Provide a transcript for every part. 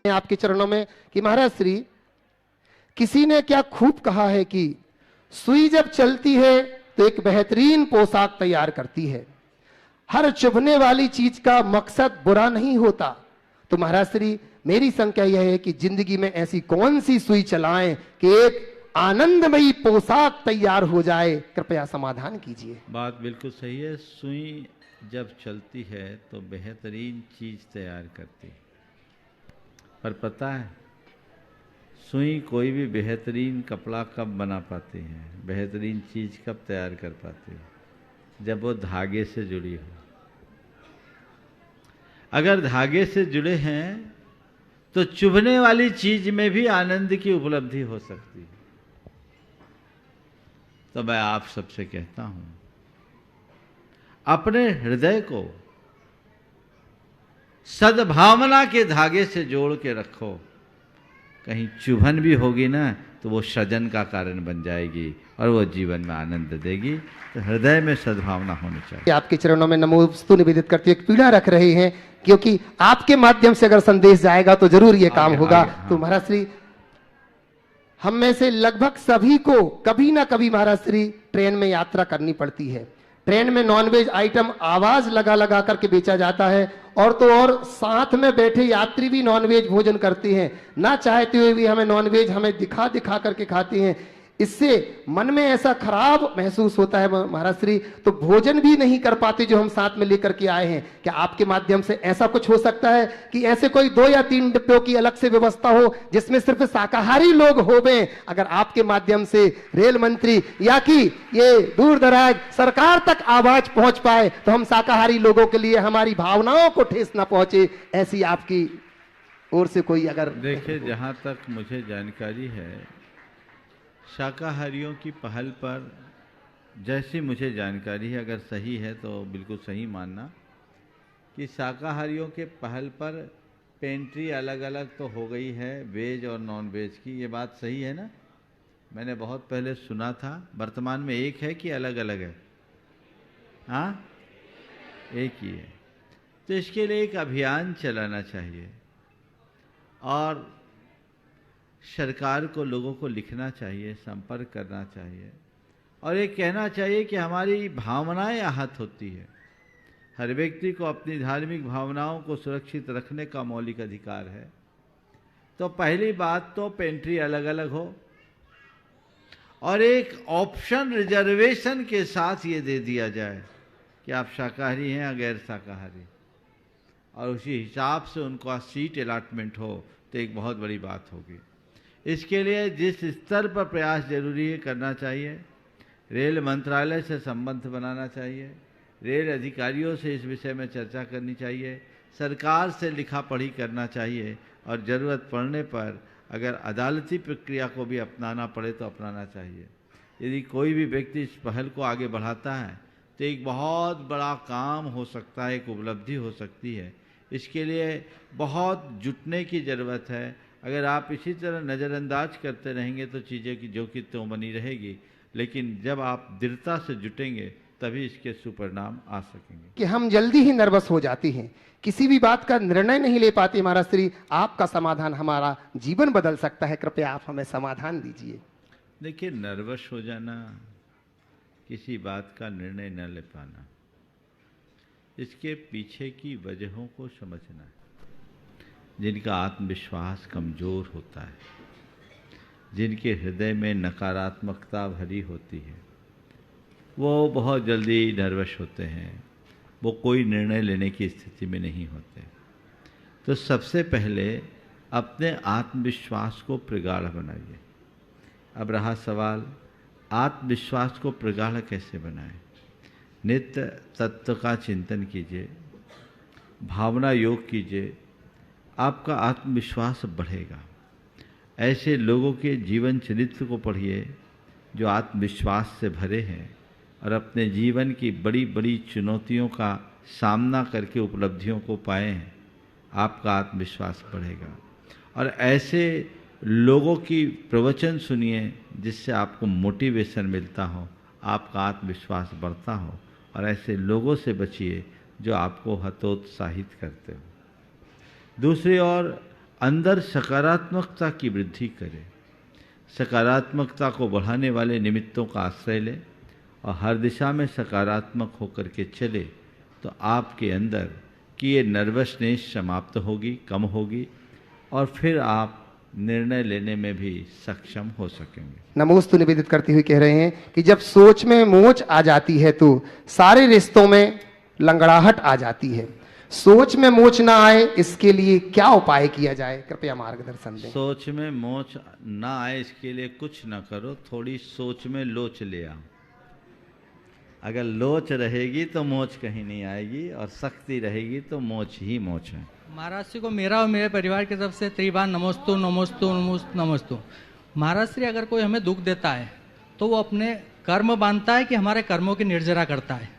आपके चरणों में कि महाराज श्री, किसी ने क्या खूब कहा है कि सुई जब चलती है तो एक बेहतरीन पोशाक तैयार करती है। हर चुभने वाली चीज का मकसद बुरा नहीं होता। तो महाराज श्री, मेरी संख्या यह है कि जिंदगी में ऐसी कौन सी सुई चलाएं कि एक आनंदमयी पोशाक तैयार हो जाए, कृपया समाधान कीजिए। बात बिल्कुल सही है। सुई जब चलती है तो बेहतरीन चीज तैयार करती है, पर पता है सुई कोई भी बेहतरीन कपड़ा कब बना पाती है, बेहतरीन चीज कब तैयार कर पाती है? जब वो धागे से जुड़ी हो। अगर धागे से जुड़े हैं तो चुभने वाली चीज में भी आनंद की उपलब्धि हो सकती है। तो मैं आप सबसे कहता हूं, अपने हृदय को सद्भावना के धागे से जोड़ के रखो। कहीं चुभन भी होगी ना तो वो सृजन का कारण बन जाएगी और वो जीवन में आनंद देगी। तो हृदय में सद्भावना होनी चाहिए। आपके चरणों में नमोस्तु निवेदित करते हुए एक पीड़ा रख रहे हैं, क्योंकि आपके माध्यम से अगर संदेश जाएगा तो जरूर ये काम होगा। हाँ। तो महाराज श्री, हम में से लगभग सभी को कभी ना कभी महाराज श्री ट्रेन में यात्रा करनी पड़ती है। ट्रेन में नॉनवेज आइटम आवाज लगा लगा करके बेचा जाता है, और तो और साथ में बैठे यात्री भी नॉनवेज भोजन करते हैं। ना चाहते हुए भी हमें नॉनवेज हमें दिखा दिखा करके खाते हैं। इससे मन में ऐसा खराब महसूस होता है महाराज श्री, तो भोजन भी नहीं कर पाते जो हम साथ में लेकर के आए हैं। क्या आपके माध्यम से ऐसा कुछ हो सकता है कि ऐसे कोई 2 या 3 डिब्बों की अलग से व्यवस्था हो जिसमें सिर्फ शाकाहारी लोग होवें? अगर आपके माध्यम से रेल मंत्री या कि ये दूर दराज सरकार तक आवाज पहुंच पाए तो हम शाकाहारी लोगों के लिए हमारी भावनाओं को ठेस ना पहुंचे, ऐसी आपकी ओर से कोई अगर। देखिए, जहाँ तक मुझे जानकारी है, शाकाहारियों की पहल पर, जैसी मुझे जानकारी है, अगर सही है तो बिल्कुल सही मानना, कि शाकाहारियों के पहल पर पेंट्री अलग अलग तो हो गई है, वेज और नॉन वेज की। ये बात सही है ना? मैंने बहुत पहले सुना था। वर्तमान में एक है कि अलग अलग है? हाँ, एक ही है। तो इसके लिए एक अभियान चलाना चाहिए और सरकार को, लोगों को लिखना चाहिए, संपर्क करना चाहिए और ये कहना चाहिए कि हमारी भावनाएं आहत होती है। हर व्यक्ति को अपनी धार्मिक भावनाओं को सुरक्षित रखने का मौलिक अधिकार है। तो पहली बात तो पेंट्री अलग अलग हो और एक ऑप्शन रिजर्वेशन के साथ ये दे दिया जाए कि आप शाकाहारी हैं या गैर शाकाहारी, और उसी हिसाब से उनका सीट अलॉटमेंट हो तो एक बहुत बड़ी बात होगी। इसके लिए जिस स्तर पर प्रयास जरूरी है करना चाहिए। रेल मंत्रालय से संबंध बनाना चाहिए, रेल अधिकारियों से इस विषय में चर्चा करनी चाहिए, सरकार से लिखा पढ़ी करना चाहिए और ज़रूरत पड़ने पर अगर अदालती प्रक्रिया को भी अपनाना पड़े तो अपनाना चाहिए। यदि कोई भी व्यक्ति इस पहल को आगे बढ़ाता है तो एक बहुत बड़ा काम हो सकता है, एक उपलब्धि हो सकती है। इसके लिए बहुत जुटने की ज़रूरत है। अगर आप इसी तरह नज़रअंदाज करते रहेंगे तो चीज़ें की जो कि त्यों बनी रहेगी, लेकिन जब आप दृढ़ता से जुटेंगे तभी इसके सुपरिणाम आ सकेंगे। कि हम जल्दी ही नर्वस हो जाते हैं, किसी भी बात का निर्णय नहीं ले पाते। महाराज श्री, आपका समाधान हमारा जीवन बदल सकता है, कृपया आप हमें समाधान दीजिए। देखिए, नर्वस हो जाना, किसी बात का निर्णय न ले पाना, इसके पीछे की वजहों को समझना है। जिनका आत्मविश्वास कमज़ोर होता है, जिनके हृदय में नकारात्मकता भरी होती है, वो बहुत जल्दी नर्वस होते हैं, वो कोई निर्णय लेने की स्थिति में नहीं होते। तो सबसे पहले अपने आत्मविश्वास को प्रगाढ़ बनाइए। अब रहा सवाल, आत्मविश्वास को प्रगाढ़ कैसे बनाएं? नित्य तत्व का चिंतन कीजिए, भावना योग कीजिए, आपका आत्मविश्वास बढ़ेगा। ऐसे लोगों के जीवन चरित्र को पढ़िए जो आत्मविश्वास से भरे हैं और अपने जीवन की बड़ी बड़ी चुनौतियों का सामना करके उपलब्धियों को पाए हैं। आपका आत्मविश्वास बढ़ेगा। और ऐसे लोगों की प्रवचन सुनिए जिससे आपको मोटिवेशन मिलता हो, आपका आत्मविश्वास बढ़ता हो, और ऐसे लोगों से बचिए जो आपको हतोत्साहित करते हो। दूसरी ओर, अंदर सकारात्मकता की वृद्धि करे, सकारात्मकता को बढ़ाने वाले निमित्तों का आश्रय ले और हर दिशा में सकारात्मक होकर के चले, तो आपके अंदर की ये नर्वसनेस समाप्त होगी, कम होगी और फिर आप निर्णय लेने में भी सक्षम हो सकेंगे। नमोस्तु निवेदित करते हुए कह रहे हैं कि जब सोच में मोच आ जाती है तो सारे रिश्तों में लंगड़ाहट आ जाती है। सोच में मोच ना आए इसके लिए क्या उपाय किया जाए, कृपया मार्गदर्शन दें। सोच में मोच ना आए इसके लिए कुछ ना करो, थोड़ी सोच में लोच ले आओ। अगर लोच रहेगी तो मोच कहीं नहीं आएगी और शक्ति रहेगी तो मोच ही मोच है। महाराज श्री को मेरा और मेरे परिवार की तरफ से त्रिबार नमोस्तु नमोस्तु नमोस्तु नमोस्तु। महाराज श्री अगर कोई हमें दुख देता है तो वो अपने कर्म बांधता है कि हमारे कर्मों की निर्जरा करता है,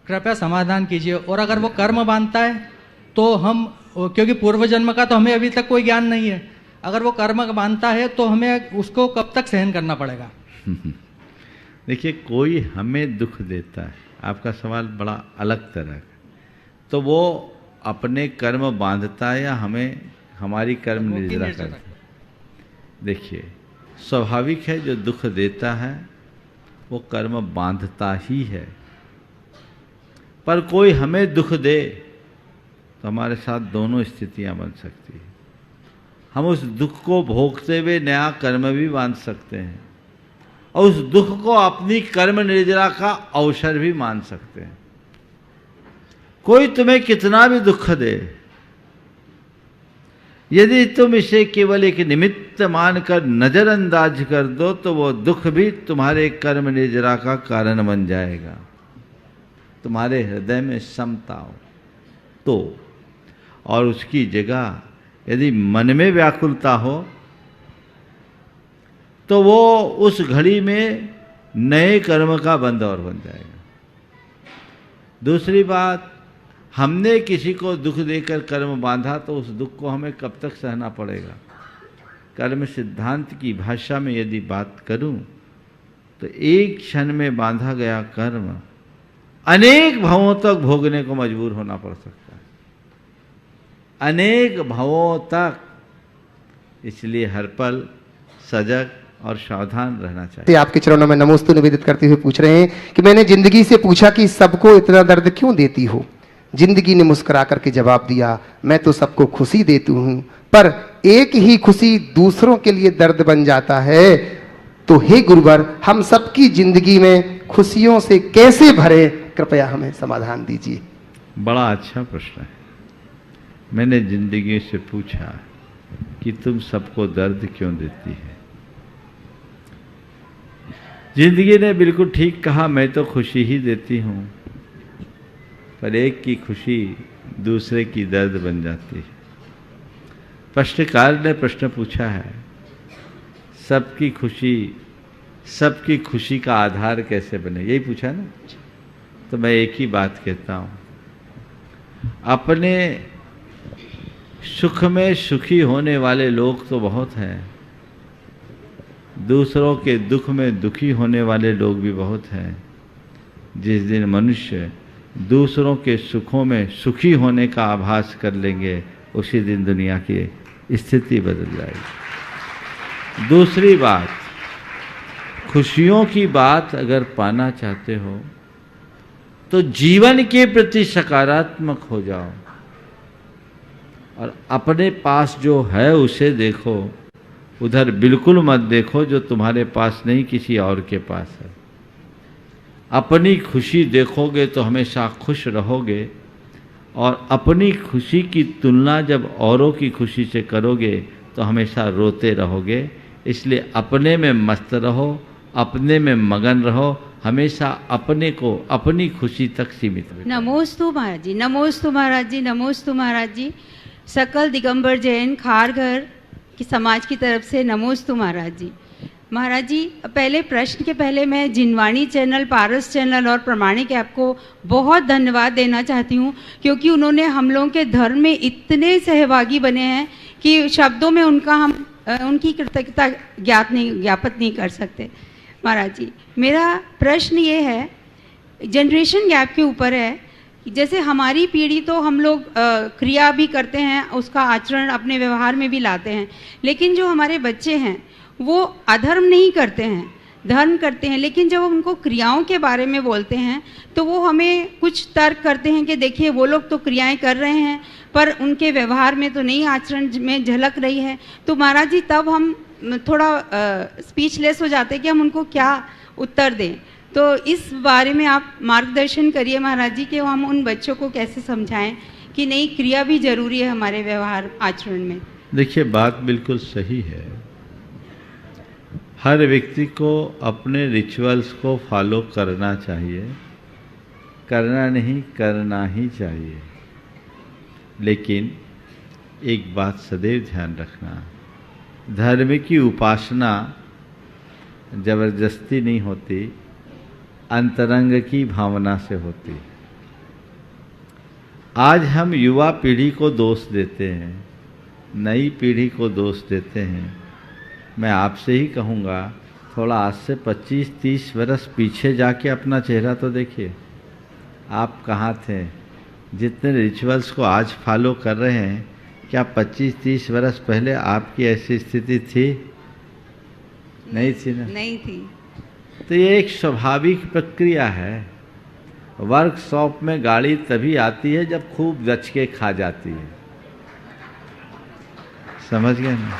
कृपया समाधान कीजिए। और अगर वो कर्म बांधता है तो हम, क्योंकि पूर्व जन्म का तो हमें अभी तक कोई ज्ञान नहीं है, अगर वो कर्म बांधता है तो हमें उसको कब तक सहन करना पड़ेगा? देखिए, कोई हमें दुख देता है, आपका सवाल बड़ा अलग तरह का, तो वो अपने कर्म बांधता है या हमें हमारी कर्म निर्जरा करता है? देखिए, स्वाभाविक है जो दुख देता है वो कर्म बांधता ही है, पर कोई हमें दुख दे तो हमारे साथ दोनों स्थितियां बन सकती है। हम उस दुख को भोगते हुए नया कर्म भी बांध सकते हैं और उस दुख को अपनी कर्म निर्जरा का अवसर भी मान सकते हैं। कोई तुम्हें कितना भी दुख दे, यदि तुम इसे केवल एक निमित्त मानकर नजरअंदाज कर दो तो वो दुख भी तुम्हारे कर्म निर्जरा का कारण बन जाएगा। तुम्हारे हृदय में समता हो तो, और उसकी जगह यदि मन में व्याकुलता हो तो वो उस घड़ी में नए कर्म का बंधौर बन जाएगा। दूसरी बात, हमने किसी को दुख देकर कर्म बांधा तो उस दुख को हमें कब तक सहना पड़ेगा? कर्म सिद्धांत की भाषा में यदि बात करूं तो एक क्षण में बांधा गया कर्म अनेक भवों तक भोगने को मजबूर होना पड़ सकता है, अनेक भवों तक। इसलिए हर पल सजग और सावधान रहना चाहिए। आपके चरणों में नमोस्तु निवेदित करते हुए पूछ रहे हैं कि मैंने जिंदगी से पूछा कि सबको इतना दर्द क्यों देती हो? जिंदगी ने मुस्कुरा करके जवाब दिया, मैं तो सबको खुशी देती हूं, पर एक ही खुशी दूसरों के लिए दर्द बन जाता है। तो हे गुरुवर, हम सबकी जिंदगी में खुशियों से कैसे भरे, कृपया हमें समाधान दीजिए। बड़ा अच्छा प्रश्न है। मैंने जिंदगी से पूछा कि तुम सबको दर्द क्यों देती है? जिंदगी ने बिल्कुल ठीक कहा, मैं तो खुशी ही देती हूं, पर एक की खुशी दूसरे की दर्द बन जाती है। प्रश्नकार ने प्रश्न पूछा है, सबकी खुशी का आधार कैसे बने, यही पूछा ना? तो मैं एक ही बात कहता हूं, अपने सुख में सुखी होने वाले लोग तो बहुत हैं, दूसरों के दुख में दुखी होने वाले लोग भी बहुत हैं। जिस दिन मनुष्य दूसरों के सुखों में सुखी होने का आभास कर लेंगे, उसी दिन दुनिया की स्थिति बदल जाएगी। दूसरी बात, खुशियों की बात अगर पाना चाहते हो तो जीवन के प्रति सकारात्मक हो जाओ और अपने पास जो है उसे देखो, उधर बिल्कुल मत देखो जो तुम्हारे पास नहीं किसी और के पास है। अपनी खुशी देखोगे तो हमेशा खुश रहोगे और अपनी खुशी की तुलना जब औरों की खुशी से करोगे तो हमेशा रोते रहोगे। इसलिए अपने में मस्त रहो, अपने में मगन रहो, हमेशा अपने को अपनी खुशी तक सीमित रखो। नमोस्तु महाराज जी, नमोस्तु महाराज जी, नमोस्तु महाराज जी। सकल दिगंबर जैन खारघर की समाज की तरफ से नमोस्तु महाराज जी। महाराज जी, पहले प्रश्न के पहले मैं जिनवाणी चैनल, पारस चैनल और प्रमाणिक ऐप को बहुत धन्यवाद देना चाहती हूँ, क्योंकि उन्होंने हम लोगों के धर्म में इतने सहभागी बने हैं कि शब्दों में उनकी कृतज्ञता ज्ञापन नहीं कर सकते। महाराज जी, मेरा प्रश्न ये है, जनरेशन गैप के ऊपर है जैसे हमारी पीढ़ी तो हम लोग क्रिया भी करते हैं, उसका आचरण अपने व्यवहार में भी लाते हैं, लेकिन जो हमारे बच्चे हैं वो अधर्म नहीं करते हैं, धर्म करते हैं, लेकिन जब उनको क्रियाओं के बारे में बोलते हैं तो वो हमें कुछ तर्क करते हैं कि देखिए वो लोग तो क्रियाएं कर रहे हैं पर उनके व्यवहार में तो नहीं, आचरण में झलक रही है। तो महाराज जी तब हम थोड़ा स्पीचलेस हो जाते हैं कि हम उनको क्या उत्तर दें। तो इस बारे में आप मार्गदर्शन करिए महाराज जी कि हम उन बच्चों को कैसे समझाएं कि नहीं, क्रिया भी जरूरी है हमारे व्यवहार आचरण में। देखिए, बात बिल्कुल सही है। हर व्यक्ति को अपने रिचुअल्स को फॉलो करना चाहिए, करना नहीं करना ही चाहिए। लेकिन एक बात सदैव ध्यान रखना, धर्म की उपासना जबरदस्ती नहीं होती, अंतरंग की भावना से होती। आज हम युवा पीढ़ी को दोष देते हैं, नई पीढ़ी को दोष देते हैं। मैं आपसे ही कहूँगा, थोड़ा आज से 25-30 वर्ष पीछे जाके अपना चेहरा तो देखिए, आप कहाँ थे? जितने रिचुअल्स को आज फॉलो कर रहे हैं, क्या 25-30 वर्ष पहले आपकी ऐसी स्थिति थी? नहीं थी ना? नहीं थी। तो ये एक स्वाभाविक प्रक्रिया है। वर्कशॉप में गाड़ी तभी आती है जब खूब गच के खा जाती है, समझ गए ना?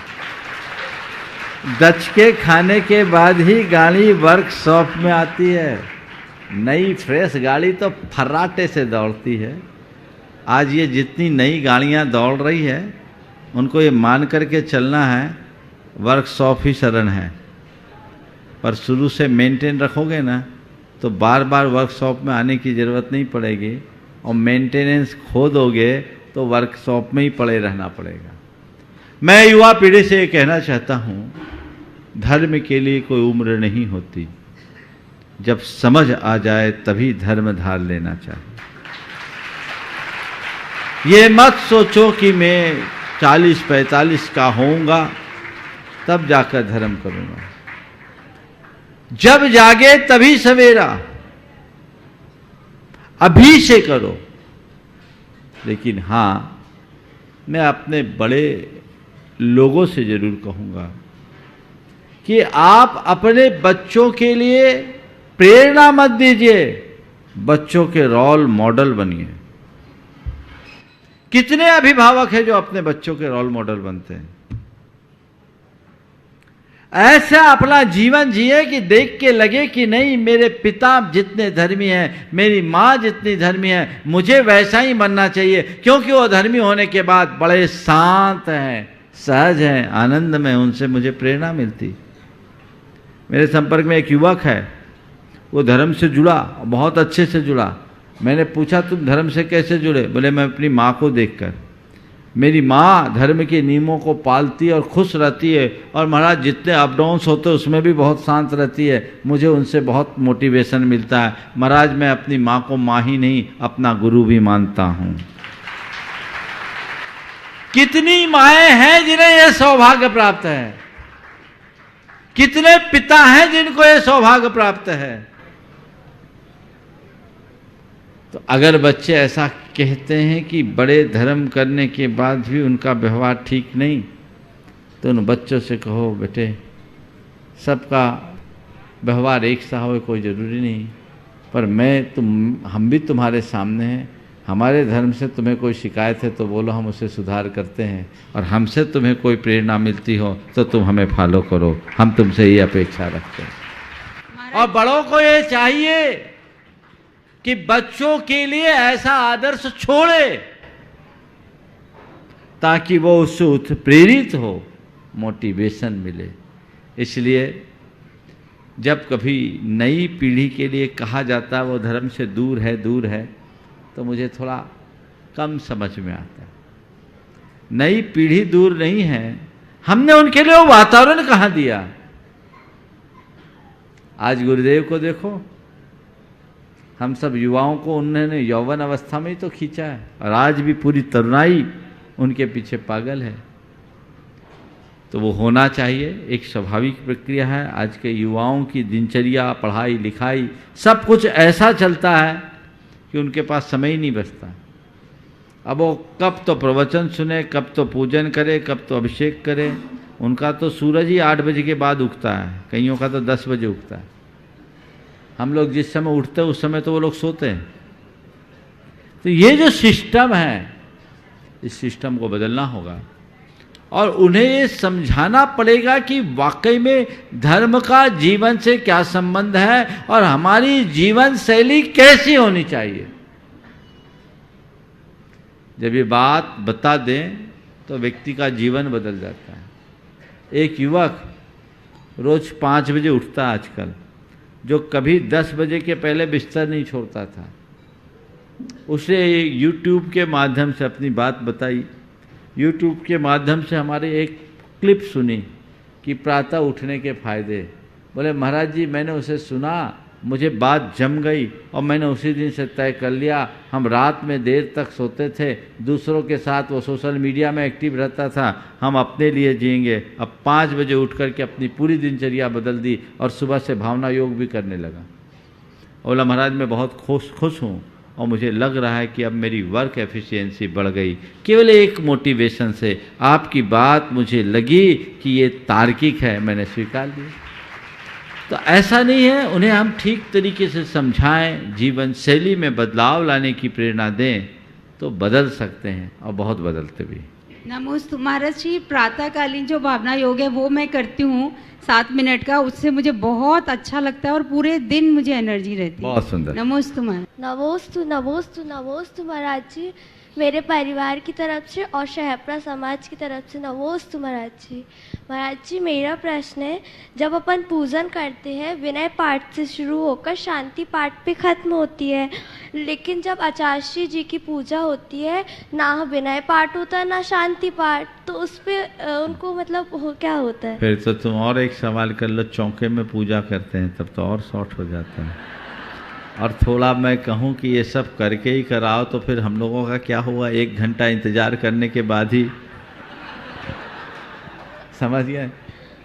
दच के खाने के बाद ही गाड़ी वर्कशॉप में आती है। नई फ्रेश गाड़ी तो फर्राटे से दौड़ती है। आज ये जितनी नई गाड़ियां दौड़ रही है, उनको ये मान करके चलना है वर्कशॉप ही शरण है। पर शुरू से मेंटेन रखोगे ना तो बार बार वर्कशॉप में आने की ज़रूरत नहीं पड़ेगी, और मेंटेनेंस खो दोगे तो वर्कशॉप में ही पड़े रहना पड़ेगा। मैं युवा पीढ़ी से ये कहना चाहता हूँ, धर्म के लिए कोई उम्र नहीं होती। जब समझ आ जाए तभी धर्म धार लेना चाहिए। ये मत सोचो कि मैं 40-45 का होऊंगा तब जाकर धर्म करूंगा। जब जागे तभी सवेरा, अभी से करो। लेकिन हाँ, मैं अपने बड़े लोगों से जरूर कहूंगा कि आप अपने बच्चों के लिए प्रेरणा मत दीजिए, बच्चों के रोल मॉडल बनिए। कितने अभिभावक हैं जो अपने बच्चों के रोल मॉडल बनते हैं? ऐसा अपना जीवन जिए कि देख के लगे कि नहीं, मेरे पिता जितने धर्मी हैं, मेरी माँ जितनी धर्मी है, मुझे वैसा ही बनना चाहिए। क्योंकि वो धर्मी होने के बाद बड़े शांत हैं, सहज हैं, आनंद में, उनसे मुझे प्रेरणा मिलती। मेरे संपर्क में एक युवक है, वो धर्म से जुड़ा, बहुत अच्छे से जुड़ा। मैंने पूछा, तुम धर्म से कैसे जुड़े? बोले, मैं अपनी माँ को देखकर। मेरी माँ धर्म के नियमों को पालती है और खुश रहती है, और महाराज जितने अप डाउन्स होते हैं उसमें भी बहुत शांत रहती है। मुझे उनसे बहुत मोटिवेशन मिलता है। महाराज, मैं अपनी माँ को माँ ही नहीं, अपना गुरु भी मानता हूँ। कितनी माएँ हैं जिन्हें यह सौभाग्य प्राप्त है, कितने पिता हैं जिनको यह सौभाग्य प्राप्त है। तो अगर बच्चे ऐसा कहते हैं कि बड़े धर्म करने के बाद भी उनका व्यवहार ठीक नहीं, तो उन बच्चों से कहो, बेटे सबका व्यवहार एक सा हो, कोई ज़रूरी नहीं, पर हम भी तुम्हारे सामने हैं। हमारे धर्म से तुम्हें कोई शिकायत है तो बोलो, हम उसे सुधार करते हैं, और हमसे तुम्हें कोई प्रेरणा मिलती हो तो तुम हमें फॉलो करो। हम तुमसे ये अपेक्षा रखते हैं। और बड़ों को ये चाहिए कि बच्चों के लिए ऐसा आदर्श छोड़े ताकि वो उससे उत्प्रेरित हो, मोटिवेशन मिले। इसलिए जब कभी नई पीढ़ी के लिए कहा जाता है वो धर्म से दूर है, तो मुझे थोड़ा कम समझ में आता है। नई पीढ़ी दूर नहीं है, हमने उनके लिए वो वातावरण कहाँ दिया। आज गुरुदेव को देखो, हम सब युवाओं को उन्होंने यौवन अवस्था में ही तो खींचा है, और आज भी पूरी तरुणाई उनके पीछे पागल है। तो वो होना चाहिए, एक स्वाभाविक प्रक्रिया है। आज के युवाओं की दिनचर्या, पढ़ाई लिखाई, सब कुछ ऐसा चलता है कि उनके पास समय ही नहीं बचता। अब वो कब तो प्रवचन सुने, कब तो पूजन करे, कब तो अभिषेक करे। उनका तो सूरज ही 8 बजे के बाद उगता है, कईयों का तो 10 बजे उगता है। हम लोग जिस समय उठते हैं उस समय तो वो लोग सोते हैं। तो ये जो सिस्टम है, इस सिस्टम को बदलना होगा और उन्हें ये समझाना पड़ेगा कि वाकई में धर्म का जीवन से क्या संबंध है और हमारी जीवन शैली कैसी होनी चाहिए। जब ये बात बता दें तो व्यक्ति का जीवन बदल जाता है। एक युवक रोज 5 बजे उठता है आजकल, जो कभी 10 बजे के पहले बिस्तर नहीं छोड़ता था। उसे YouTube के माध्यम से अपनी बात बताई, YouTube के माध्यम से हमारे एक क्लिप सुनी कि प्रातः उठने के फायदे। बोले महाराज जी मैंने उसे सुना, मुझे बात जम गई और मैंने उसी दिन से तय कर लिया। हम रात में देर तक सोते थे, दूसरों के साथ वो सोशल मीडिया में एक्टिव रहता था, हम अपने लिए जिएंगे। अब 5 बजे उठ करके अपनी पूरी दिनचर्या बदल दी और सुबह से भावना योग भी करने लगा। बोला महाराज मैं बहुत खुश हूँ और मुझे लग रहा है कि अब मेरी वर्क एफिशिएंसी बढ़ गई, केवल एक मोटिवेशन से। आपकी बात मुझे लगी कि ये तार्किक है, मैंने स्वीकार लिया। तो ऐसा नहीं है, उन्हें हम ठीक तरीके से समझाएं, जीवन शैली में बदलाव लाने की प्रेरणा दें तो बदल सकते हैं और बहुत बदलते भी। नमोस्तु महाराज जी, प्रातःकालीन जो भावना योग है वो मैं करती हूँ 7 मिनट का, उससे मुझे बहुत अच्छा लगता है और पूरे दिन मुझे एनर्जी रहती है। बहुत सुंदर। नमोस्तु महाराज। नमोस्तु नमोस्तु नमोस्तु महाराज जी, मेरे परिवार की तरफ से और शहपरा समाज की तरफ से नमोस्तु महाराज जी। महाराज जी मेरा प्रश्न है, जब अपन पूजन करते हैं विनय पाठ से शुरू होकर शांति पाठ पे खत्म होती है, लेकिन जब आचार्य जी की पूजा होती है ना विनय पाठ होता है ना शांति पाठ, तो उस पे उनको मतलब क्या होता है? फिर तो तुम और एक सवाल कर लो, चौके में पूजा करते हैं तब तो और शॉर्ट हो जाता है। और थोड़ा मैं कहूँ कि ये सब करके ही कराओ तो फिर हम लोगों का क्या हुआ, 1 घंटा इंतजार करने के बाद ही समझ गए।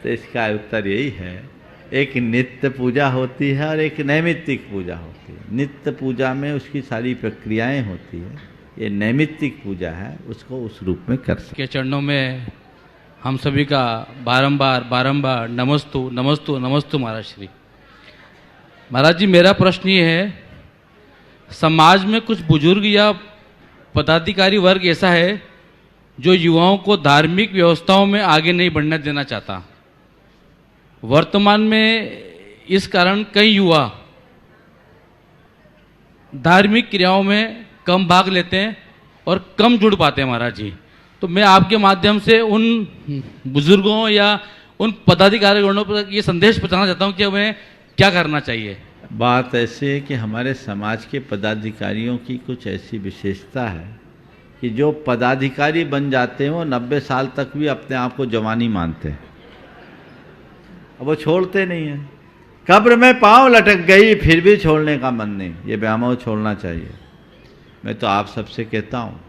तो इसका उत्तर यही है, एक नित्य पूजा होती है और एक नैमित्तिक पूजा होती है। नित्य पूजा में उसकी सारी प्रक्रियाएं होती है, ये नैमित्तिक पूजा है, उसको उस रूप में कर सकते। के चरणों में हम सभी का बारंबार बारंबार नमस्तु नमस्तु नमस्तु महाराज श्री। महाराज जी मेरा प्रश्न ये है, समाज में कुछ बुजुर्ग या पदाधिकारी वर्ग ऐसा है जो युवाओं को धार्मिक व्यवस्थाओं में आगे नहीं बढ़ने देना चाहता। वर्तमान में इस कारण कई युवा धार्मिक क्रियाओं में कम भाग लेते हैं और कम जुड़ पाते हैं महाराज जी। तो मैं आपके माध्यम से उन बुजुर्गों या उन पदाधिकारियों पर ये संदेश पहुंचाना चाहता हूँ कि हमें क्या करना चाहिए। बात ऐसी है कि हमारे समाज के पदाधिकारियों की कुछ ऐसी विशेषता है कि जो पदाधिकारी बन जाते हैं वो 90 साल तक भी अपने आप को जवानी मानते हैं, अब वो छोड़ते नहीं हैं। कब्र में पांव लटक गई फिर भी छोड़ने का मन नहीं, ये व्यामोह छोड़ना चाहिए। मैं तो आप सबसे कहता हूँ,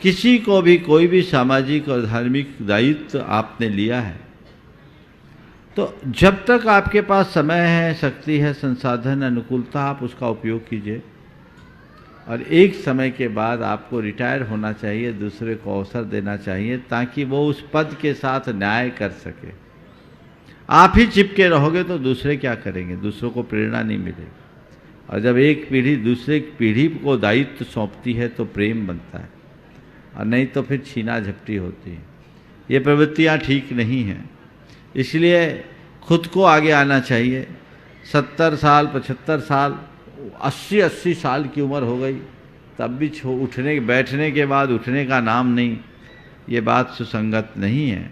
किसी को भी कोई भी सामाजिक और धार्मिक दायित्व आपने लिया है तो जब तक आपके पास समय है, शक्ति है, संसाधन, अनुकूलता, आप उसका उपयोग कीजिए। और एक समय के बाद आपको रिटायर होना चाहिए, दूसरे को अवसर देना चाहिए ताकि वो उस पद के साथ न्याय कर सके। आप ही चिपके रहोगे तो दूसरे क्या करेंगे, दूसरों को प्रेरणा नहीं मिलेगी। और जब एक पीढ़ी दूसरे पीढ़ी को दायित्व सौंपती है तो प्रेम बनता है, और नहीं तो फिर छीना झपटी होती है। ये प्रवृत्तियाँ ठीक नहीं हैं, इसलिए खुद को आगे आना चाहिए। 70 साल 75 साल 80 साल की उम्र हो गई तब भी उठने बैठने के बाद उठने का नाम नहीं, ये बात सुसंगत नहीं है।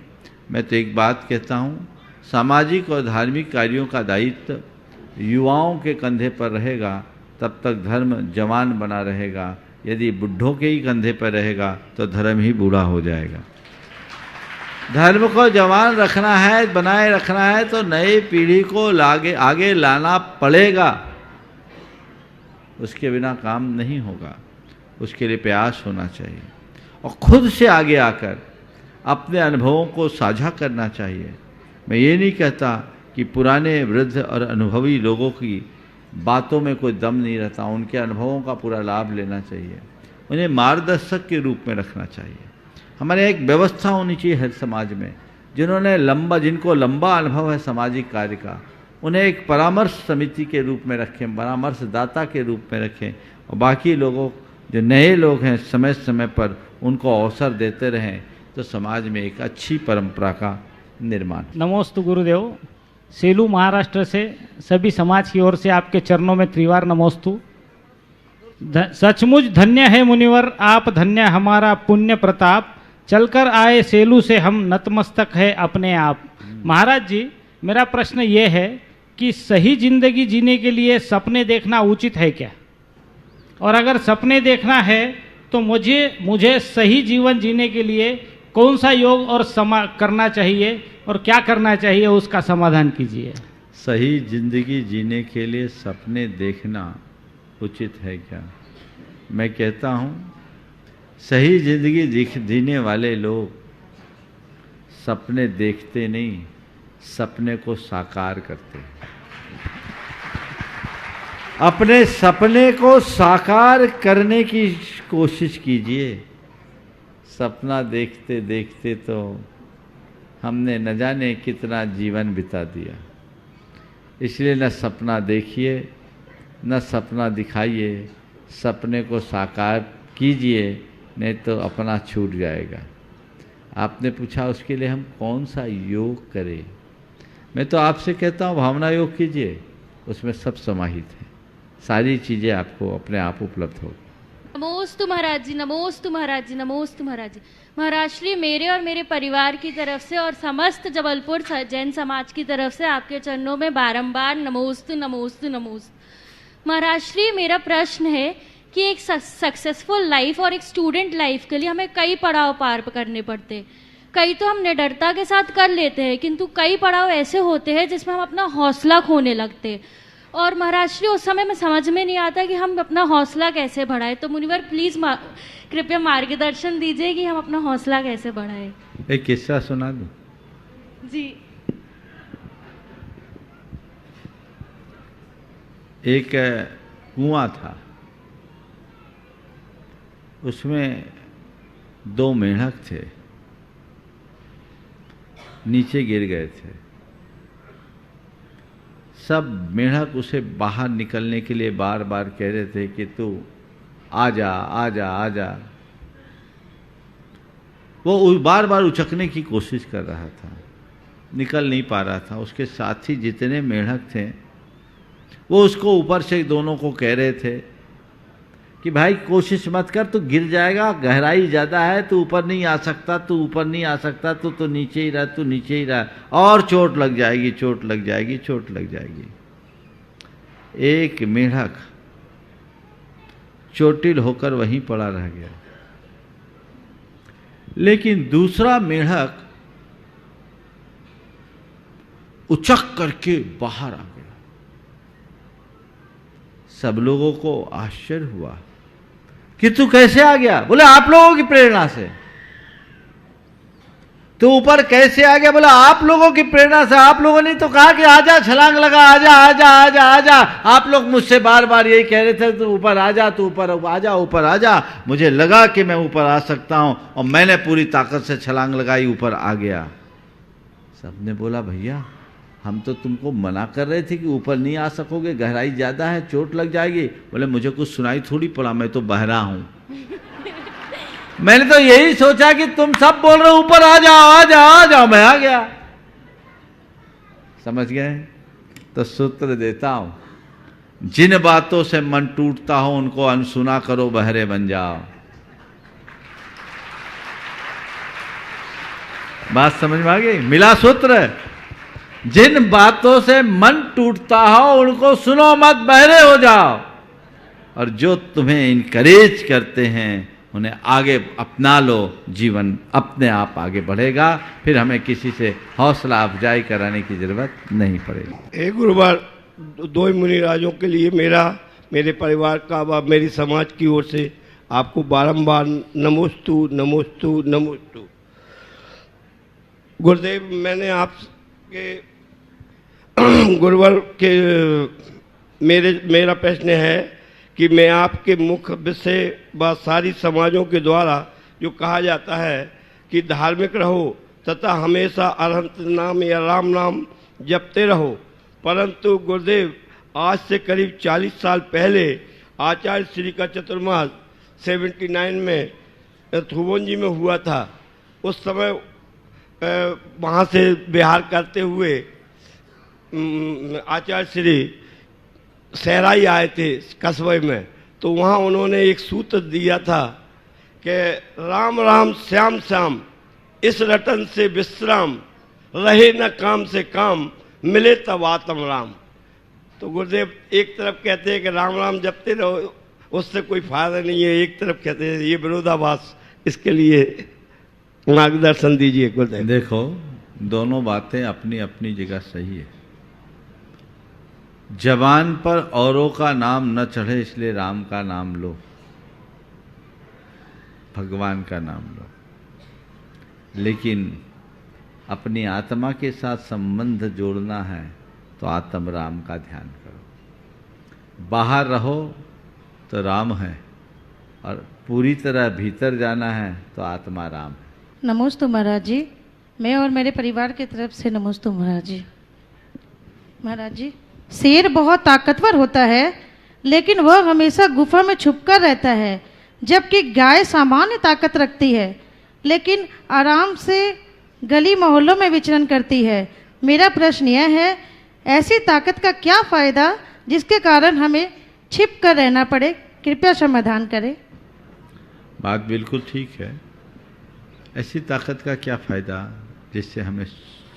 मैं तो एक बात कहता हूँ, सामाजिक और धार्मिक कार्यों का दायित्व युवाओं के कंधे पर रहेगा तब तक धर्म जवान बना रहेगा। यदि बुढ़ों के ही कंधे पर रहेगा तो धर्म ही बूढ़ा हो जाएगा। धर्म को जवान रखना है, बनाए रखना है तो नई पीढ़ी को आगे लाना पड़ेगा, उसके बिना काम नहीं होगा। उसके लिए प्रयास होना चाहिए और खुद से आगे आकर अपने अनुभवों को साझा करना चाहिए। मैं ये नहीं कहता कि पुराने वृद्ध और अनुभवी लोगों की बातों में कोई दम नहीं रहता, उनके अनुभवों का पूरा लाभ लेना चाहिए, उन्हें मार्गदर्शक के रूप में रखना चाहिए। हमारे एक व्यवस्था होनी चाहिए हर समाज में, जिनको लंबा अनुभव है सामाजिक कार्य का, उन्हें एक परामर्श समिति के रूप में रखें, परामर्शदाता के रूप में रखें, और बाकी लोगों जो नए लोग हैं समय समय पर उनको अवसर देते रहें, तो समाज में एक अच्छी परंपरा का निर्माण। नमोस्तु गुरुदेव। सेलू महाराष्ट्र से सभी समाज की ओर से आपके चरणों में त्रिवार नमोस्तु। सचमुच धन्य है मुनिवर आप, धन्य हमारा पुण्य प्रताप, चलकर आए सेलू से हम नतमस्तक है अपने आप। महाराज जी, मेरा प्रश्न ये है कि सही जिंदगी जीने के लिए सपने देखना उचित है क्या? और अगर सपने देखना है तो मुझे सही जीवन जीने के लिए कौन सा योग और करना चाहिए और क्या करना चाहिए, उसका समाधान कीजिए। सही जिंदगी जीने के लिए सपने देखना उचित है क्या? मैं कहता हूँ, सही जिंदगी जीने वाले लोग सपने देखते नहीं, सपने को साकार करते हैं। अपने सपने को साकार करने की कोशिश कीजिए। सपना देखते देखते तो हमने न जाने कितना जीवन बिता दिया। इसलिए न सपना देखिए, न सपना दिखाइए, सपने को साकार कीजिए, नहीं तो अपना छूट जाएगा। आपने पूछा उसके लिए हम कौन सा योग करें। मैं तो आपसे कहता हूँ भावना योग कीजिए, उसमें सब समाहित है, सारी चीज़ें आपको अपने आप उपलब्ध होगी। नमोस्तु महाराज जी, नमोस्तु महाराज जी, नमोस्तु महाराज जी। महाराज श्री, मेरे और मेरे परिवार की तरफ से और समस्त जबलपुर जैन समाज की तरफ से आपके चरणों में बारंबार नमोस्तु नमोस्तु नमोस्तु। महाराज श्री, मेरा प्रश्न है कि एक सक्सेसफुल लाइफ और एक स्टूडेंट लाइफ के लिए हमें कई पड़ाव पार करने पड़ते हैं। कई तो हम निडरता के साथ कर लेते हैं, किंतु कई पड़ाव ऐसे होते हैं जिसमें हम अपना हौसला खोने लगते हैं। और महाराज श्री, उस समय में समझ में नहीं आता कि हम अपना हौसला कैसे बढ़ाएं। तो मुनिवर प्लीज कृपया मार्गदर्शन दीजिए कि हम अपना हौसला कैसे बढ़ाएं। एक किस्सा सुना दूं? जी। एक कुआं था, उसमें 2 मेंढक थे, नीचे गिर गए थे। सब मेंढक उसे बाहर निकलने के लिए बार बार कह रहे थे कि तू आजा आजा आजा। वो बार बार उचकने की कोशिश कर रहा था, निकल नहीं पा रहा था। उसके साथी जितने मेंढक थे वो उसको ऊपर से दोनों को कह रहे थे कि भाई कोशिश मत कर, तू गिर जाएगा, गहराई ज़्यादा है, तू ऊपर नहीं आ सकता, तू ऊपर नहीं आ सकता, तू नीचे ही रह, तू नीचे ही रह, और चोट लग जाएगी, चोट लग जाएगी, चोट लग जाएगी। एक मेंढक चोटिल होकर वहीं पड़ा रह गया, लेकिन दूसरा मेंढक उचक करके बाहर आ गया। सब लोगों को आश्चर्य हुआ कि तू कैसे आ गया? बोले आप लोगों की प्रेरणा से। तू ऊपर कैसे आ गया? बोला आप लोगों की प्रेरणा से। आप लोगों ने तो कहा कि आजा, छलांग लगा, आजा आजा आजा आजा। आप लोग मुझसे बार बार यही कह रहे थे, तू ऊपर आजा, तू ऊपर आजा, ऊपर आजा। मुझे लगा कि मैं ऊपर आ सकता हूं और मैंने पूरी ताकत से छलांग लगाई, ऊपर आ गया। सबने बोला भैया हम तो तुमको मना कर रहे थे कि ऊपर नहीं आ सकोगे, गहराई ज्यादा है, चोट लग जाएगी। बोले मुझे कुछ सुनाई थोड़ी पड़ा, मैं तो बहरा हूं। मैंने तो यही सोचा कि तुम सब बोल रहे हो ऊपर आ जाओ आ जाओ आ जाओ, मैं आ गया। समझ गए? तो सूत्र देता हूं, जिन बातों से मन टूटता हो उनको अनसुना करो, बहरे बन जाओ। बात समझ में आ गई? मिला सूत्र? जिन बातों से मन टूटता हो उनको सुनो मत, बहरे हो जाओ। और जो तुम्हें इनकरेज करते हैं उन्हें आगे अपना लो, जीवन अपने आप आगे बढ़ेगा। फिर हमें किसी से हौसला अफजाई कराने की जरूरत नहीं पड़ेगी। एक गुरुवार 2 मुनिराजों के लिए मेरे परिवार का व मेरी समाज की ओर से आपको बारंबार नमोस्तु नमोस्तु नमोस्तु। गुरुदेव, मैंने आपके गुरुवार के मेरा प्रश्न है कि मैं आपके मुख से व सारी समाजों के द्वारा जो कहा जाता है कि धार्मिक रहो तथा हमेशा अरहंत नाम या राम नाम जपते रहो, परंतु गुरुदेव आज से करीब 40 साल पहले आचार्य श्री का चतुर्मास 79 में थुबोंजी में हुआ था। उस समय वहाँ से बिहार करते हुए आचार्य श्री सहराई आए थे कस्बे में, तो वहाँ उन्होंने एक सूत्र दिया था कि राम राम श्याम श्याम इस रटन से विश्राम, रहे न काम से काम मिले तब आत्म राम। तो गुरुदेव एक तरफ कहते हैं कि राम राम जपते रहो, उससे कोई फायदा नहीं है, एक तरफ कहते हैं ये विरोधाभास, इसके लिए मार्गदर्शन दीजिए गुरुदेव। देखो, दोनों बातें अपनी अपनी जगह सही है। जबान पर औरों का नाम न चढ़े इसलिए राम का नाम लो, भगवान का नाम लो, लेकिन अपनी आत्मा के साथ संबंध जोड़ना है तो आत्म राम का ध्यान करो। बाहर रहो तो राम है और पूरी तरह भीतर जाना है तो आत्मा राम है। नमोस्तु महाराज जी, मैं और मेरे परिवार की तरफ से नमोस्तु महाराज जी। महाराज जी, शेर बहुत ताकतवर होता है लेकिन वह हमेशा गुफा में छुपकर रहता है, जबकि गाय सामान्य ताकत रखती है लेकिन आराम से गली मोहल्लों में विचरण करती है। मेरा प्रश्न यह है, ऐसी ताकत का क्या फायदा जिसके कारण हमें छिप कर रहना पड़े? कृपया समाधान करें। बात बिल्कुल ठीक है। ऐसी ताकत का क्या फायदा जिससे हमें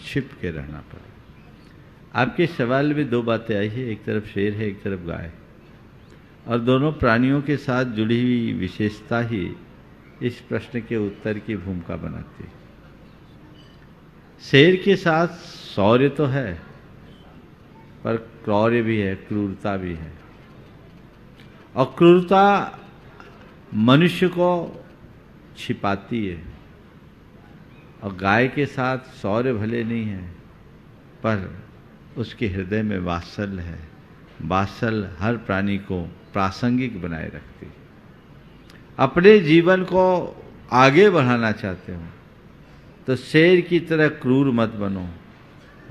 छिप के रहना पड़े? आपके सवाल में दो बातें आई है, एक तरफ शेर है, एक तरफ गाय, और दोनों प्राणियों के साथ जुड़ी हुई विशेषता ही इस प्रश्न के उत्तर की भूमिका बनाती है। शेर के साथ शौर्य तो है पर क्रौर्य भी है, क्रूरता भी है, और क्रूरता मनुष्य को छिपाती है। और गाय के साथ शौर्य भले नहीं है पर उसके हृदय में वात्सल्य है। वात्सल्य हर प्राणी को प्रासंगिक बनाए रखती है। अपने जीवन को आगे बढ़ाना चाहते हो तो शेर की तरह क्रूर मत बनो,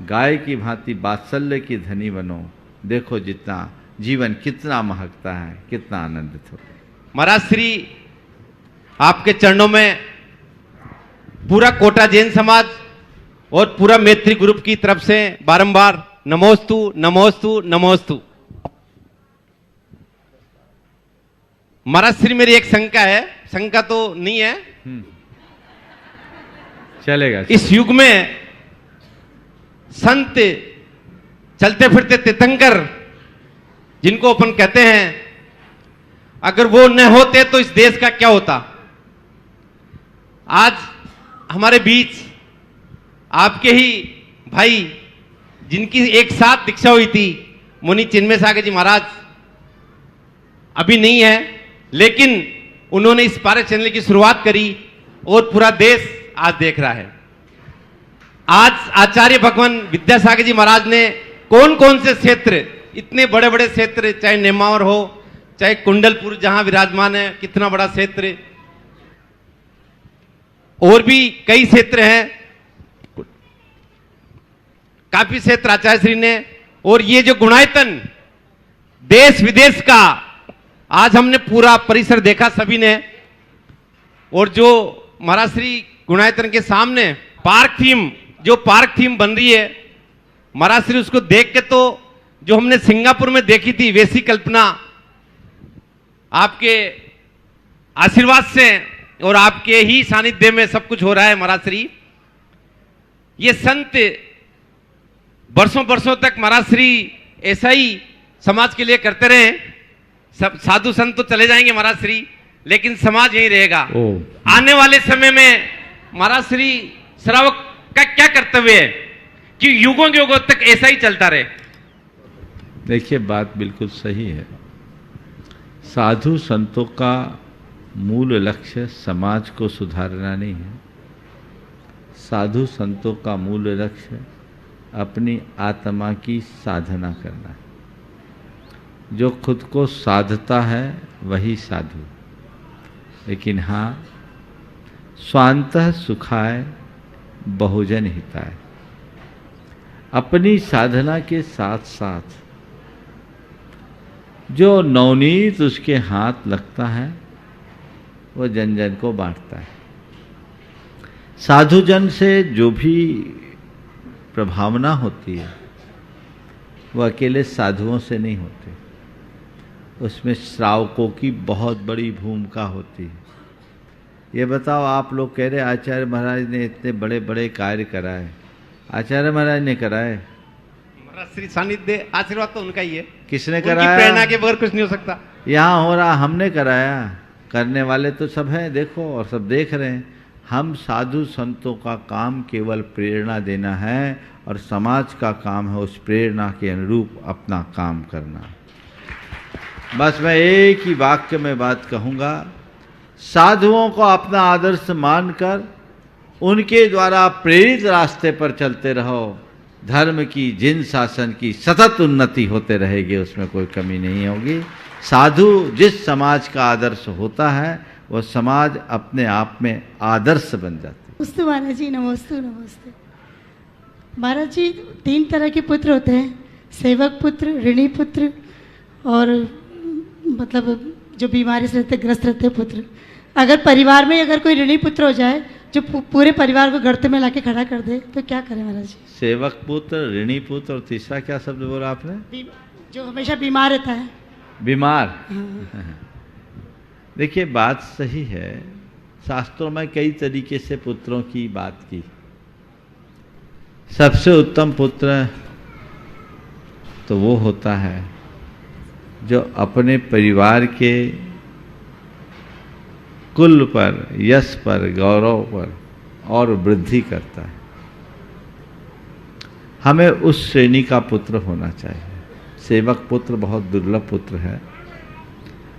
गाय की भांति वात्सल्य की धनी बनो। देखो जितना जीवन कितना महकता है, कितना आनंदित होता है। महाराज श्री आपके चरणों में पूरा कोटा जैन समाज और पूरा मैत्री ग्रुप की तरफ से बारंबार नमोस्तु नमोस्तु नमोस्तु। महाराज श्री मेरी एक शंका है, शंका तो नहीं है, चलेगा। इस युग में संत चलते फिरते तीर्थंकर जिनको अपन कहते हैं, अगर वो न होते तो इस देश का क्या होता? आज हमारे बीच आपके ही भाई जिनकी एक साथ दीक्षा हुई थी, मुनि चिन्मय सागर जी महाराज अभी नहीं है, लेकिन उन्होंने इस पारक चैनल की शुरुआत करी और पूरा देश आज देख रहा है। आज आचार्य भगवान विद्यासागर जी महाराज ने कौन कौन से क्षेत्र, इतने बड़े बड़े क्षेत्र, चाहे नेमावर हो, चाहे कुंडलपुर जहां विराजमान है, कितना बड़ा क्षेत्र, और भी कई क्षेत्र हैं, काफी क्षेत्र आचार्य श्री ने, और ये जो गुणायतन देश विदेश का आज हमने पूरा परिसर देखा सभी ने, और जो महाराज श्री गुणायतन के सामने पार्क थीम, जो पार्क थीम बन रही है, महाराज श्री उसको देख के तो जो हमने सिंगापुर में देखी थी वैसी कल्पना आपके आशीर्वाद से और आपके ही सानिध्य में सब कुछ हो रहा है। महाराज श्री ये संत वर्षों वर्षों तक महाराज श्री ऐसा ही समाज के लिए करते रहे। सब साधु संत तो चले जाएंगे महाराज श्री, लेकिन समाज यही रहेगा। आने वाले समय में महाराज श्री श्रावक का क्या कर्तव्य है कि युगों युगों तक ऐसा ही चलता रहे? देखिए, बात बिल्कुल सही है। साधु संतों का मूल लक्ष्य समाज को सुधारना नहीं है। साधु संतों का मूल लक्ष्य अपनी आत्मा की साधना करना है। जो खुद को साधता है वही साधु। लेकिन हाँ, स्वांतः सुखाय बहुजन हिताय, अपनी साधना के साथ साथ जो नवनीत उसके हाथ लगता है वो जन जन को बांटता है। साधुजन से जो भी प्रभावना होती है वो अकेले साधुओं से नहीं होती, उसमें श्रावकों की बहुत बड़ी भूमिका होती है। ये बताओ, आप लोग कह रहे आचार्य महाराज ने इतने बड़े बड़े कार्य कराए, आचार्य महाराज ने कराए? महाराज श्री सानिध्य आशीर्वाद तो उनका ही है। किसने उनकी कराया? प्रेरणा के बगैर कुछ नहीं हो सकता। यहाँ हो रहा, हमने कराया। करने वाले तो सब हैं, देखो, और सब देख रहे हैं। हम साधु संतों का काम केवल प्रेरणा देना है और समाज का काम है उस प्रेरणा के अनुरूप अपना काम करना। बस मैं एक ही वाक्य में बात कहूँगा, साधुओं को अपना आदर्श मानकर उनके द्वारा प्रेरित रास्ते पर चलते रहो। धर्म की, जिन शासन की सतत उन्नति होते रहेगी, उसमें कोई कमी नहीं होगी। साधु जिस समाज का आदर्श होता है वो समाज अपने आप में आदर्श बन जाता है। नमस्ते महाराज जी, नमस्ते नमस्ते। महाराज जी, 3 तरह के पुत्र होते हैं, सेवक पुत्र, ऋणी पुत्र और मतलब जो बीमारी से रहते, ग्रस्त रहते पुत्र। अगर परिवार में अगर कोई ऋणी पुत्र हो जाए जो पूरे परिवार को गर्त में लाके खड़ा कर दे तो क्या करें महाराज जी? सेवक पुत्र, ऋणी पुत्र और तीसरा क्या शब्द बोला आपने? जो हमेशा बीमार रहता है। बीमार। हाँ। देखिए, बात सही है। शास्त्रों में कई तरीके से पुत्रों की बात की। सबसे उत्तम पुत्र तो वो होता है जो अपने परिवार के कुल पर, यश पर, गौरव पर और वृद्धि करता है। हमें उस श्रेणी का पुत्र होना चाहिए। सेवक पुत्र बहुत दुर्लभ पुत्र है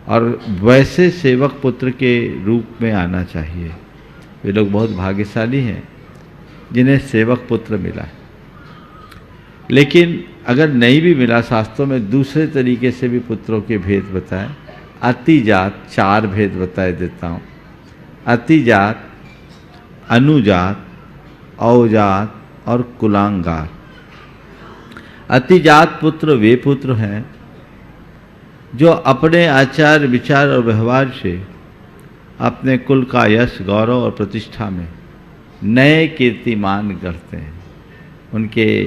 और वैसे सेवक पुत्र के रूप में आना चाहिए। वे लोग बहुत भाग्यशाली हैं जिन्हें सेवक पुत्र मिला है। लेकिन अगर नहीं भी मिला, शास्त्रों में दूसरे तरीके से भी पुत्रों के भेद बताए। अतिजात, 4 भेद बताए देता हूँ। अतिजात, अनुजात, अवजात और कुलांगार। अतिजात पुत्र वे पुत्र हैं जो अपने आचार, विचार और व्यवहार से अपने कुल का यश, गौरव और प्रतिष्ठा में नए कीर्तिमान गढ़ते हैं। उनके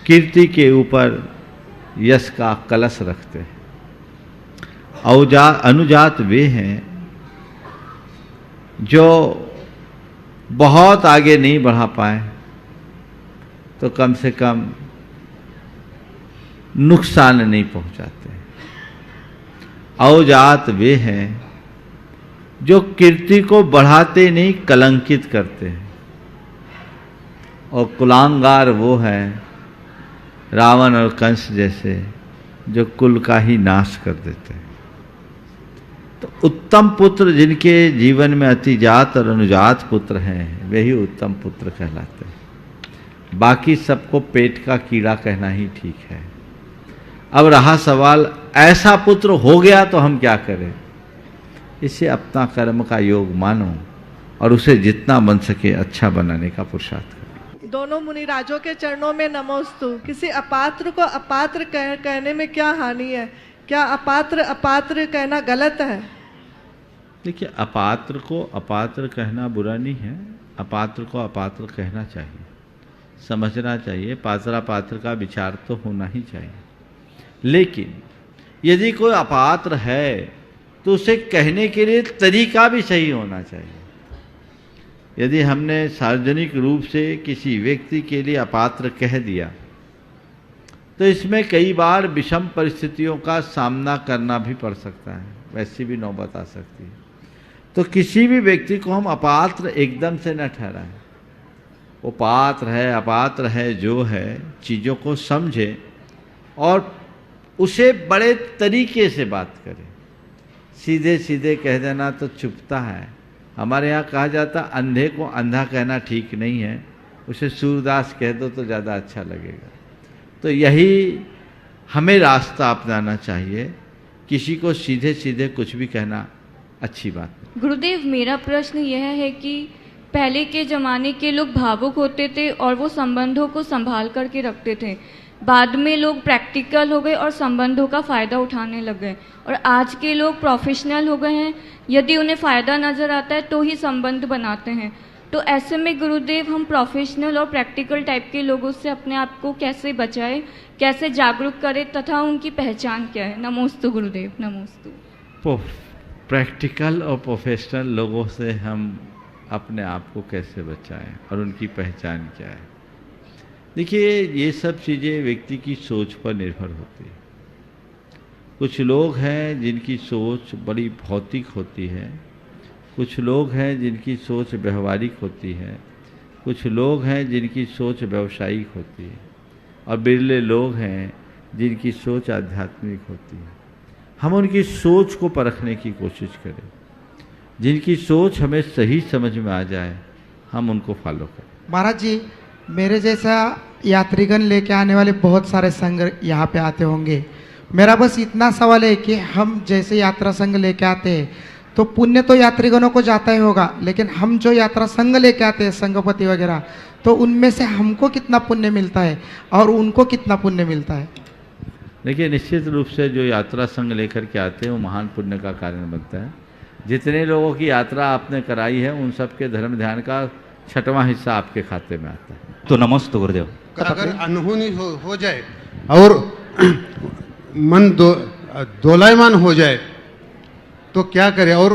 कीर्ति के ऊपर यश का कलश रखते हैं। अनुजात वे हैं जो बहुत आगे नहीं बढ़ा पाए तो कम से कम नुकसान नहीं पहुंचाते। अवजात वे हैं जो कीर्ति को बढ़ाते नहीं, कलंकित करते हैं। और कुलांगार वो हैं, रावण और कंस जैसे, जो कुल का ही नाश कर देते हैं। तो उत्तम पुत्र जिनके जीवन में अतिजात और अनुजात पुत्र हैं, वे ही उत्तम पुत्र कहलाते हैं। बाकी सबको पेट का कीड़ा कहना ही ठीक है। अब रहा सवाल, ऐसा पुत्र हो गया तो हम क्या करें? इसे अपना कर्म का योग मानो और उसे जितना बन सके अच्छा बनाने का पुरुषार्थ करो। दोनों मुनिराजों के चरणों में नमोस्तु। किसी अपात्र को अपात्र कहने में क्या हानि है? क्या अपात्र अपात्र कहना गलत है? देखिए, अपात्र को अपात्र कहना बुरा नहीं है। अपात्र को अपात्र कहना चाहिए, समझना चाहिए। पात्रा पात्र का विचार तो होना ही चाहिए। लेकिन यदि कोई अपात्र है तो उसे कहने के लिए तरीका भी सही होना चाहिए। यदि हमने सार्वजनिक रूप से किसी व्यक्ति के लिए अपात्र कह दिया तो इसमें कई बार विषम परिस्थितियों का सामना करना भी पड़ सकता है, वैसी भी नौबत आ सकती है। तो किसी भी व्यक्ति को हम अपात्र एकदम से न ठहराएं। वो पात्र है, अपात्र है, जो है, चीज़ों को समझे और उसे बड़े तरीके से बात करें। सीधे सीधे कह देना तो चुभता है। हमारे यहाँ कहा जाता, अंधे को अंधा कहना ठीक नहीं है, उसे सूरदास कह दो तो ज़्यादा अच्छा लगेगा। तो यही हमें रास्ता अपनाना चाहिए, किसी को सीधे सीधे कुछ भी कहना अच्छी बात नहीं। गुरुदेव, मेरा प्रश्न यह है कि पहले के ज़माने के लोग भावुक होते थे और वो संबंधों को संभाल करके रखते थे। बाद में लोग प्रैक्टिकल हो गए और संबंधों का फ़ायदा उठाने लग गए, और आज के लोग प्रोफेशनल हो गए हैं। यदि उन्हें फ़ायदा नज़र आता है तो ही संबंध बनाते हैं। तो ऐसे में गुरुदेव, हम प्रोफेशनल और प्रैक्टिकल टाइप के लोगों से अपने आप को कैसे बचाएं, कैसे जागरूक करें तथा उनकी पहचान क्या है? नमोस्तु गुरुदेव, नमोस्तु। प्रैक्टिकल और प्रोफेशनल लोगों से हम अपने आप को कैसे बचाएं और उनकी पहचान क्या है? देखिए, ये सब चीज़ें व्यक्ति की सोच पर निर्भर होती है। कुछ लोग हैं जिनकी सोच बड़ी भौतिक होती है, कुछ लोग हैं जिनकी सोच व्यवहारिक होती है, कुछ लोग हैं जिनकी सोच व्यावसायिक होती है, और बिरले लोग हैं जिनकी सोच आध्यात्मिक होती है। हम उनकी सोच को परखने की कोशिश करें, जिनकी सोच हमें सही समझ में आ जाए हम उनको फॉलो करें। महाराज जी, मेरे जैसा यात्रीगण लेके आने वाले बहुत सारे संघ यहाँ पे आते होंगे। मेरा बस इतना सवाल है कि हम जैसे यात्रा संघ लेके आते हैं तो पुण्य तो यात्रीगणों को जाता ही होगा, लेकिन हम जो यात्रा संघ लेके आते हैं, संघपति वगैरह, तो उनमें से हमको कितना पुण्य मिलता है और उनको कितना पुण्य मिलता है? देखिए, निश्चित रूप से जो यात्रा संघ लेकर के आते हैं वो महान पुण्य का कारण बनता है। जितने लोगों की यात्रा आपने कराई है उन सब के धर्म ध्यान का 6वां हिस्सा आपके खाते में आता है। तो नमस्ते गुरुदेव। अगर अनहोनी हो जाए और मन दोलायमान हो जाए तो क्या करे? और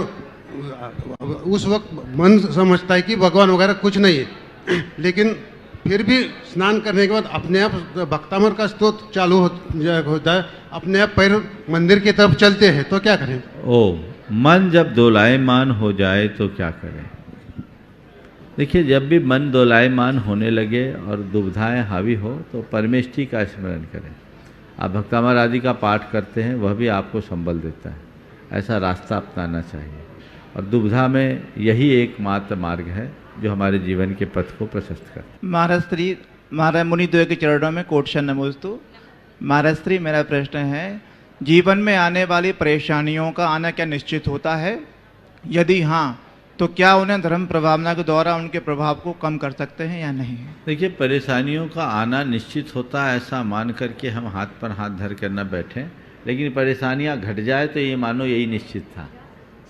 उस वक्त मन समझता है कि भगवान वगैरह कुछ नहीं है, लेकिन फिर भी स्नान करने के बाद अपने आप भक्तामर का स्तोत्र चालू होता है, अपने आप पैर मंदिर की तरफ चलते हैं, तो क्या करें? मन जब दोलायमान हो जाए तो क्या करें? देखिए, जब भी मन दोलायमान होने लगे और दुविधाएं हावी हो तो परमेष्ठी का स्मरण करें। आप भक्तामर आदि का पाठ करते हैं, वह भी आपको संबल देता है। ऐसा रास्ता अपनाना चाहिए, और दुविधा में यही एकमात्र मार्ग है जो हमारे जीवन के पथ को प्रशस्त करता है। महाराज मुनिद्वय के चरणों में कोटशन नमोस्तु। महाराज श्री, मेरा प्रश्न है, जीवन में आने वाली परेशानियों का आना क्या निश्चित होता है? यदि हाँ, तो क्या उन्हें धर्म प्रभावना के द्वारा उनके प्रभाव को कम कर सकते हैं या नहीं? देखिए, परेशानियों का आना निश्चित होता है, ऐसा मान करके हम हाथ पर हाथ धर कर न बैठें, लेकिन परेशानियां घट जाए तो ये मानो यही निश्चित था,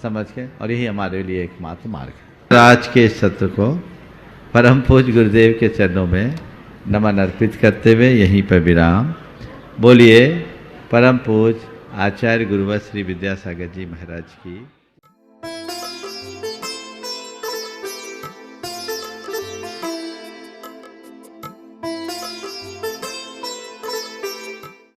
समझ के, और यही हमारे लिए एकमात्र मार्ग है। आज के सत्र को परम पूज्य गुरुदेव के चरणों में नमन अर्पित करते हुए यहीं पर विराम। बोलिए परम पूज्य आचार्य गुरुवर श्री विद्यासागर जी महाराज की।